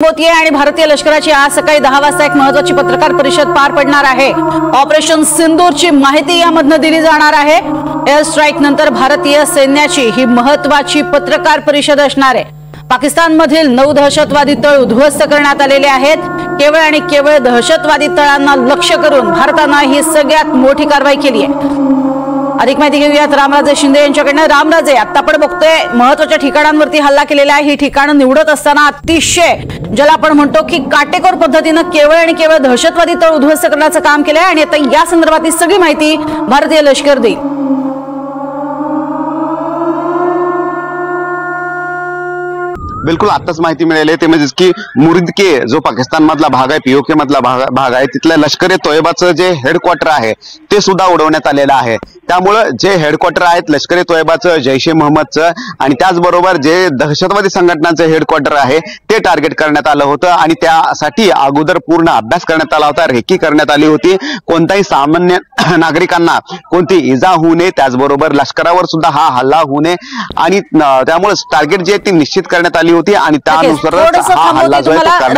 होतीये आणि भारतीय लष्कराची आज सकाळी 10 वाजता एक महत्त्वाची पत्रकार परिषद पार पडणार आहे। ऑपरेशन सिंदूरची माहिती यामधनं दिली जाणार आहे। एअर स्ट्राईक नंतर भारतीय सैन्याची ही महत्त्वाची पत्रकार परिषद असणार आहे। पाकिस्तानमधील 9 दहशतवादी तळ उद्ध्वस्त करण्यात आलेले आहेत। केवळ आणि केवळ दहशतवादी तळांना लक्ष्य करून भारताने ही सगळ्यात मोठी कारवाई केली आहे। अधिक माहिती घेऊयात रामराजे शिंदे यांच्याकडनं। रामराजे, आता आपण बघतोय महत्त्वाच्या ठिकाणांवरती हल्ला केलेला आहे। ही ठिकाणं निवडत असताना अतिशय ज्याला आपण म्हणतो की काटेकोर पद्धतीनं केवळ आणि केवळ दहशतवादी तळ उद्ध्वस्त करण्याचं काम केलंय आणि आता या संदर्भातली सगळी माहिती भारतीय लष्कर देईल। बिल्कुल आत्ताच माहिती मिळाली ते म्हणजे की मुरिदके जो पाकिस्तान मधला भाग आहे, पीओके मधला भाग आहे, तिथल्या लष्कर ए तोयबाचं जे हेडक्वार्टर आहे ते सुद्धा उडवण्यात आलेलं आहे। त्यामुळे जे हेडक्वार्टर आहेत लष्कर ए तोयबाचं, जैश ए मोहम्मदचं आणि त्याचबरोबर जे दहशतवादी संघटनांचं हेडक्वार्टर आहे ते टार्गेट करण्यात आलं होतं आणि त्यासाठी अगोदर पूर्ण अभ्यास करण्यात आला होता, रेकी करण्यात आली होती। कोणत्याही सामान्य नागरिकांना कोणती इजा होऊ नये, त्याचबरोबर लष्करावर सुद्धा हा हल्ला होऊ नये आणि त्यामुळे टार्गेट जे ती निश्चित करण्यात आली होती आणि त्यानुसारच हा हल्ला जो आहे